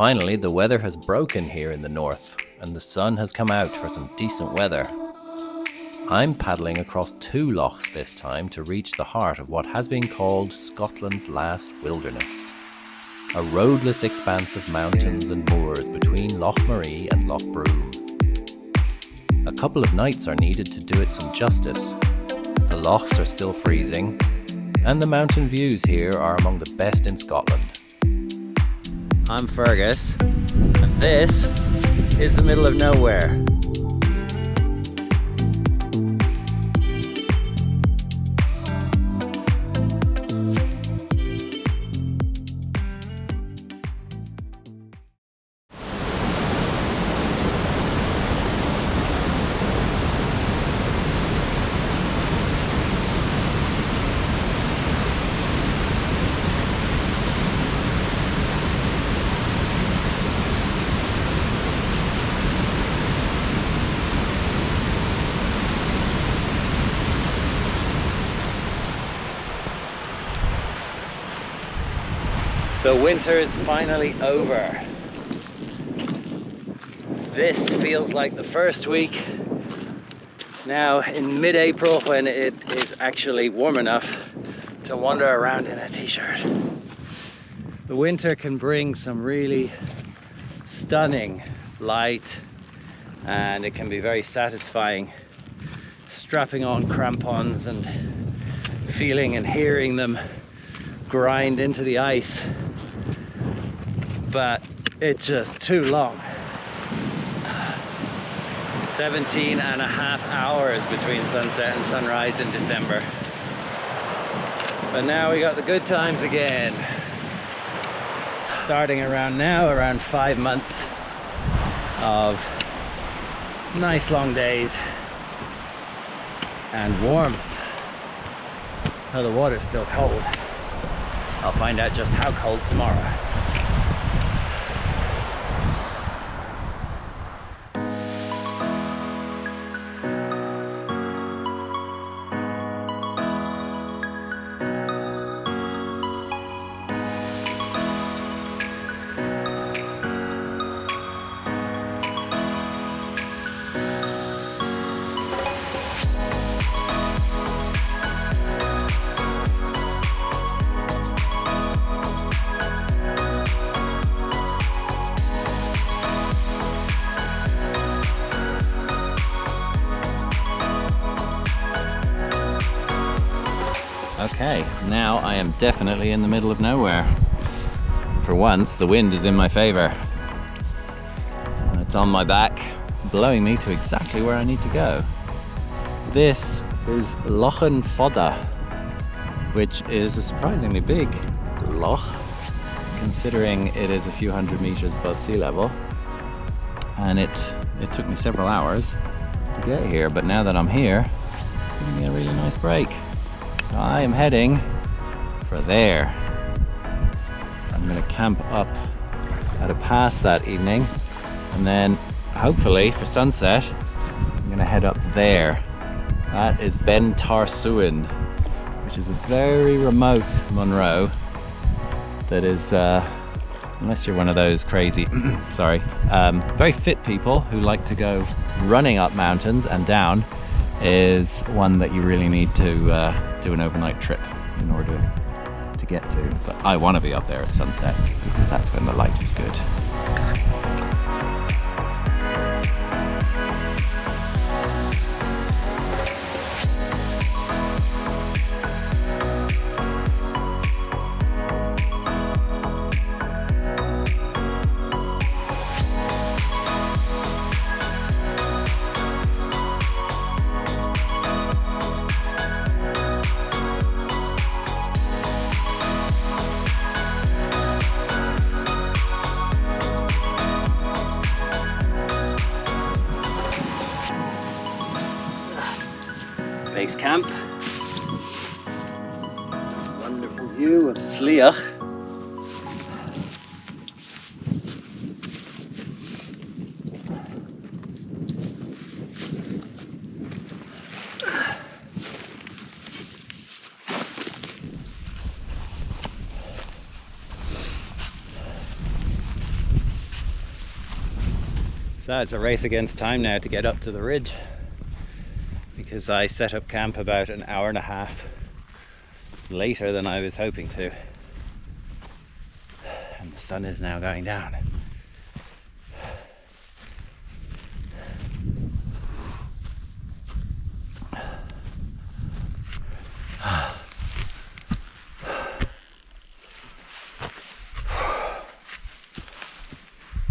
Finally, the weather has broken here in the north, and the sun has come out for some decent weather. I'm paddling across 2 lochs this time to reach the heart of what has been called Scotland's last wilderness. A roadless expanse of mountains and moors between Loch Marie and Loch Broom. A couple of nights are needed to do it some justice. The lochs are still freezing, and the mountain views here are among the best in Scotland. I'm Feargus, and this is the middle of nowhere. The winter is finally over. This feels like the first week now in mid-April, when it is actually warm enough to wander around in a t-shirt. The winter can bring some really stunning light, and it can be very satisfying strapping on crampons and feeling and hearing them grind into the ice. But it's just too long. 17 and a half hours between sunset and sunrise in December. But now we got the good times again. Starting around now, around 5 months of nice long days and warmth. Now the water's still cold. I'll find out just how cold tomorrow. Okay, now I am definitely in the middle of nowhere. For once, the wind is in my favor. It's on my back, blowing me to exactly where I need to go. This is Loch Fodda, which is a surprisingly big loch, considering it is a few hundred meters above sea level. And it took me several hours to get here, but now that I'm here, it's giving me a really nice break. So I am heading for there. I'm going to camp up at a pass that evening, and then hopefully for sunset I'm going to head up there. That is Beinn Tarsuinn, which is a very remote Munro that is, unless you're one of those crazy, very fit people who like to go running up mountains and down, is one that you really need to do an overnight trip in order to get to. But I want to be up there at sunset because that's when the light is good. So it's a race against time now to get up to the ridge, because I set up camp about an hour and a half later than I was hoping to, and the sun is now going down.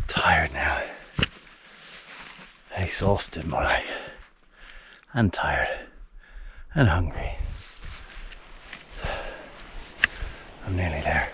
Tired now, exhausted more like, and tired and hungry. I'm nearly there.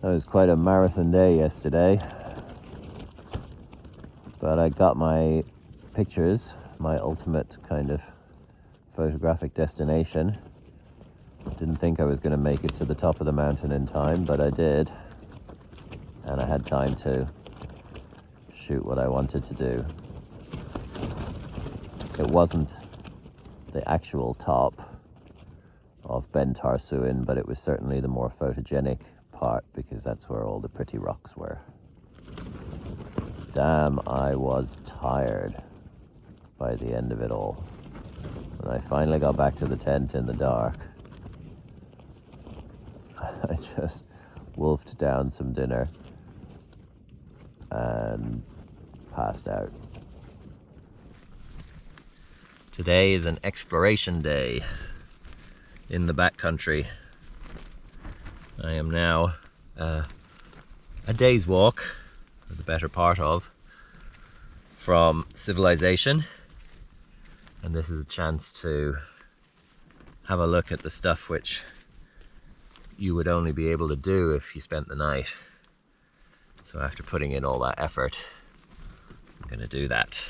It was quite a marathon day yesterday, but I got my pictures, my ultimate kind of photographic destination. Didn't think I was going to make it to the top of the mountain in time, but I did, and I had time to shoot what I wanted to do. It wasn't the actual top of Beinn Tarsuinn, but it was certainly the more photogenic part, because that's where all the pretty rocks were. Damn, I was tired by the end of it all. When I finally got back to the tent in the dark, I just wolfed down some dinner and passed out. Today is an exploration day in the backcountry. I am now a day's walk, or the better part of, from civilization, and this is a chance to have a look at the stuff which you would only be able to do if you spent the night. So after putting in all that effort, I'm going to do that.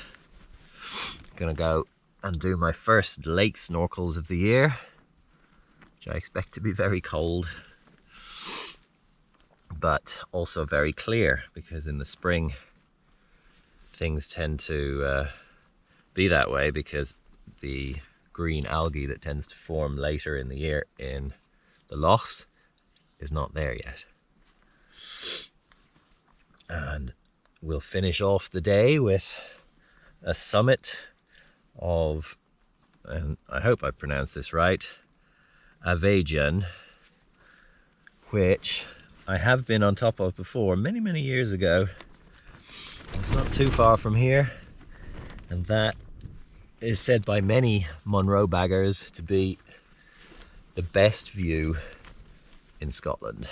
I'm going to go and do my first lake snorkels of the year, which I expect to be very cold, but also very clear, because in the spring things tend to be that way, because the green algae that tends to form later in the year in the lochs is not there yet. And we'll finish off the day with a summit of, and I hope I pronounced this right, Mhaighdean, which I have been on top of before, many years ago. It's not too far from here, and that is said by many Munro baggers to be the best view in Scotland.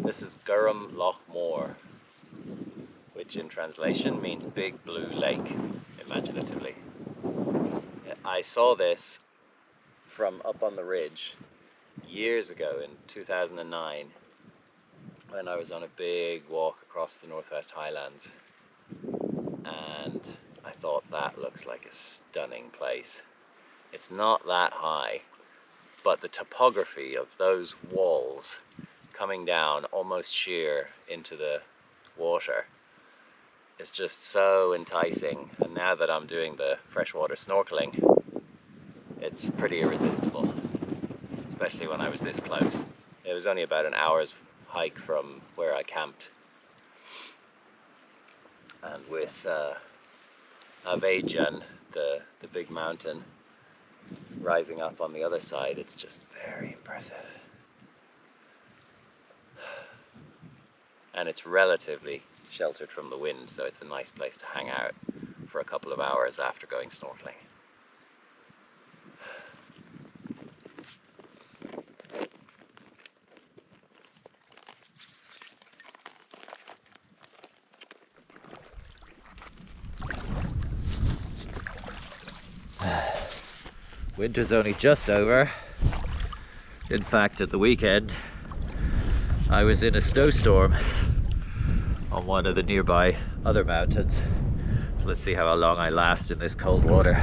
This is Gurram Loch Moor, which in translation means Big Blue Lake, imaginatively. I saw this from up on the ridge years ago in 2009 when I was on a big walk across the Northwest Highlands, and I thought that looks like a stunning place. It's not that high, but the topography of those walls coming down almost sheer into the water is just so enticing, and now that I'm doing the freshwater snorkeling, it's pretty irresistible, especially when I was this close. It was only about an hour's hike from where I camped, and with Mhaighdean, the big mountain rising up on the other side, it's just very impressive. And it's relatively sheltered from the wind, so it's a nice place to hang out for a couple of hours after going snorkeling. Winter's only just over. In fact, at the weekend, I was in a snowstorm on one of the nearby other mountains. So let's see how long I last in this cold water.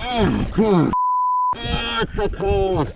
Oh, it's so cold.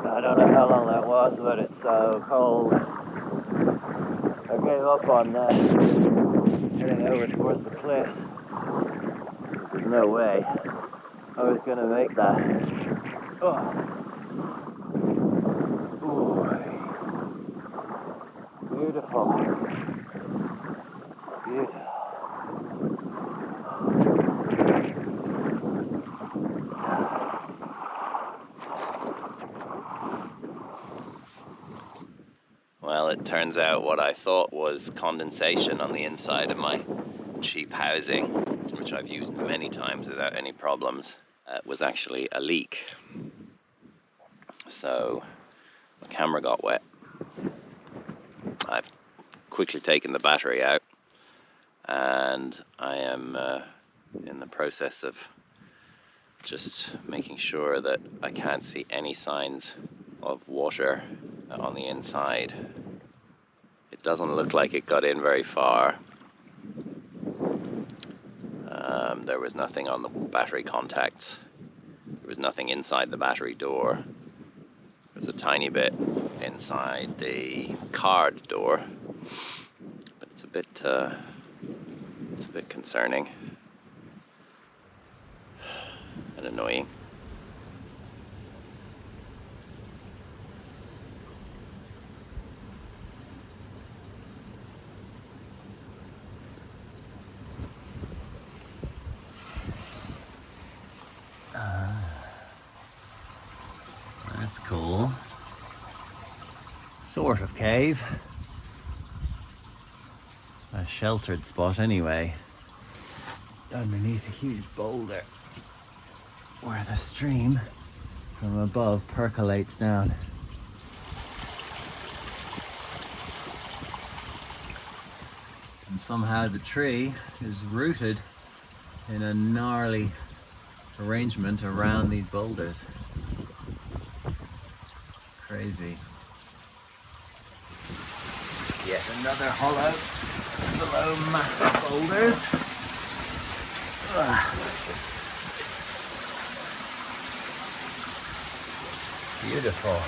I don't know how long that was, but it's so cold. I gave up on heading over towards the cliff. There's no way I was going to make that. Oh. Ooh. Beautiful. Beautiful. Well, it turns out what I thought was condensation on the inside of my cheap housing, which I've used many times without any problems, was actually a leak. So the camera got wet. I've quickly taken the battery out, and I am in the process of just making sure that I can't see any signs of water on the inside. It doesn't look like it got in very far. There was nothing on the battery contacts. There was nothing inside the battery door. There's a tiny bit inside the card door, but it's It's a bit concerning and annoying. That's cool. Sort of cave. A sheltered spot anyway. Underneath a huge boulder where the stream from above percolates down. And somehow the tree is rooted in a gnarly arrangement around these boulders. Crazy. Yet another hollow below massive boulders. Beautiful.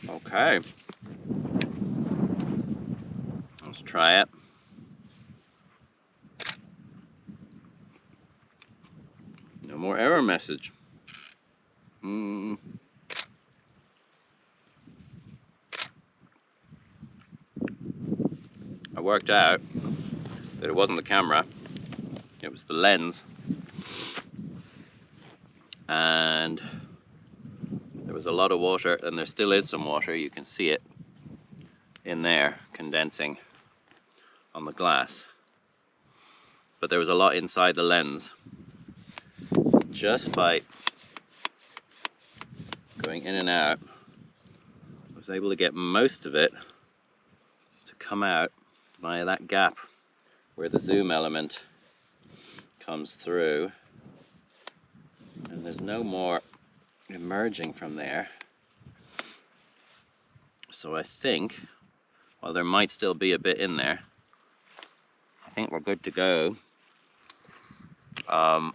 Okay, let's try it. No more error message. I worked out that it wasn't the camera, it was the lens. And there was a lot of water, and there still is some water, you can see it in there condensing on the glass. But there was a lot inside the lens. Just by going in and out, I was able to get most of it to come out via that gap where the zoom element comes through. And there's no more emerging from there. So I think, while there might still be a bit in there, I think we're good to go up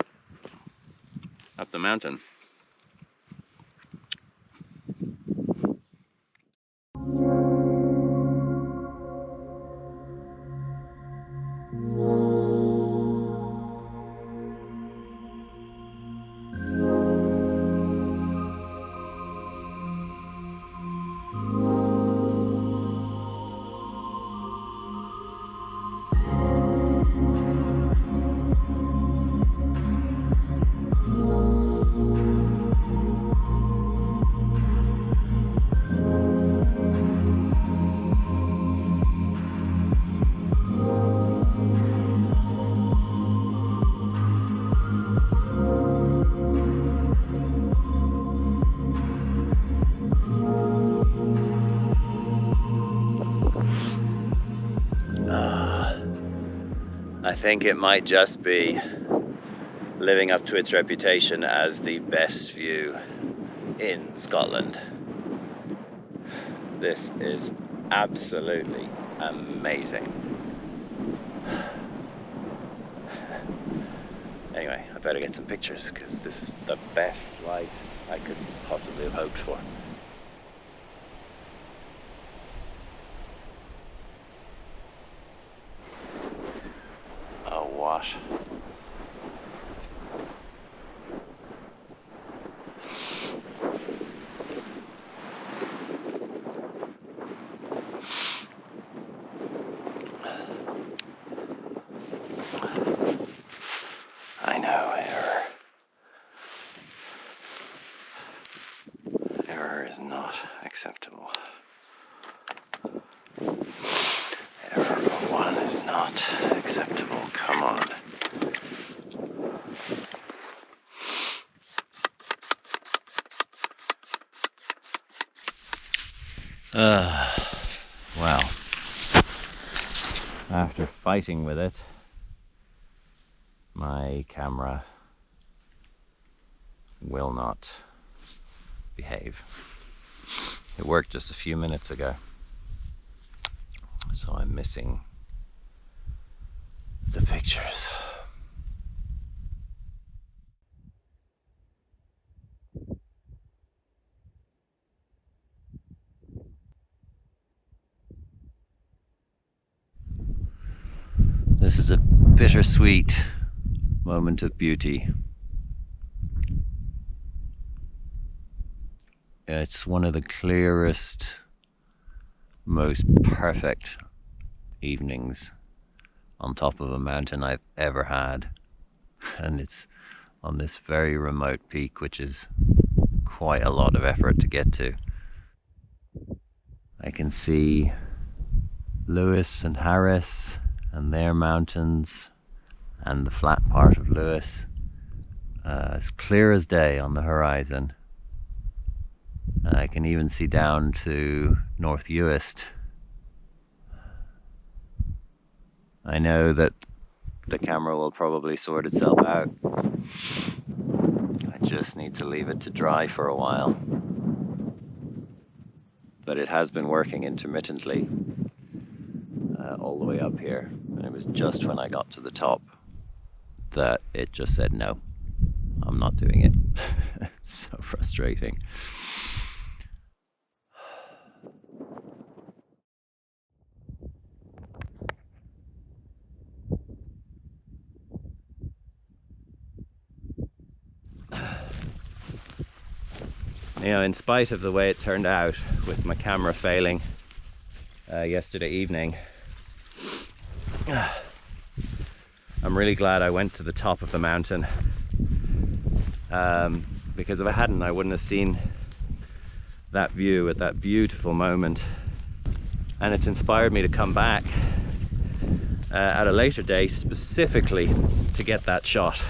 the mountain. I think it might just be living up to its reputation as the best view in Scotland. This is absolutely amazing. Anyway, I better get some pictures because this is the best light I could possibly have hoped for. What? I know, error. Error is not acceptable. Error 1 is not acceptable. Come on. Well, after fighting with it, my camera will not behave. It worked just a few minutes ago, so I'm missing the pictures. This is a bittersweet moment of beauty. It's one of the clearest, most perfect evenings on top of a mountain I've ever had. And it's on this very remote peak, which is quite a lot of effort to get to. I can see Lewis and Harris and their mountains and the flat part of Lewis as clear as day on the horizon. And I can even see down to North Uist. I know that the camera will probably sort itself out. I just need to leave it to dry for a while. But it has been working intermittently all the way up here. And it was just when I got to the top that it just said, no, I'm not doing it. It's so frustrating. You know, in spite of the way it turned out with my camera failing yesterday evening, I'm really glad I went to the top of the mountain, because if I hadn't, I wouldn't have seen that view at that beautiful moment. And it's inspired me to come back at a later date specifically to get that shot.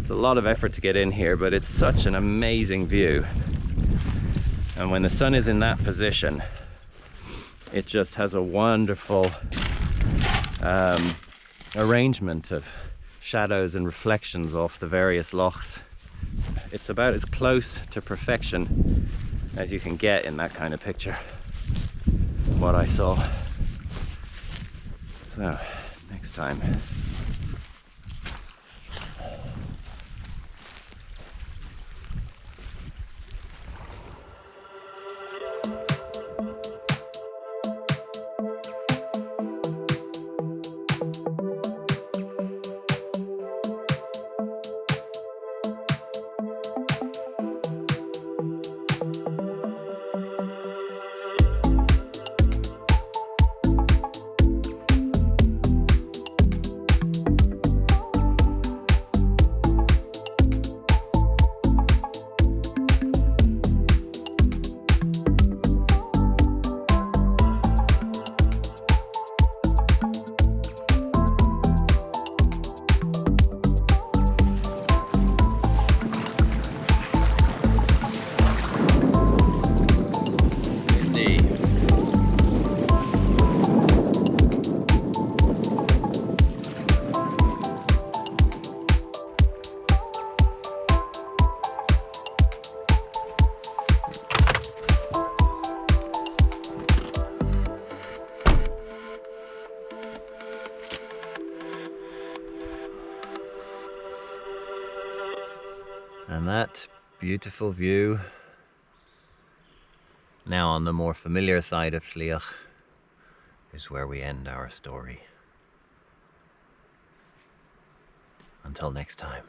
It's a lot of effort to get in here, but it's such an amazing view. And when the sun is in that position, it just has a wonderful arrangement of shadows and reflections off the various lochs. It's about as close to perfection as you can get in that kind of picture, what I saw. So, next time. And that beautiful view, now on the more familiar side of Sliach, is where we end our story. Until next time.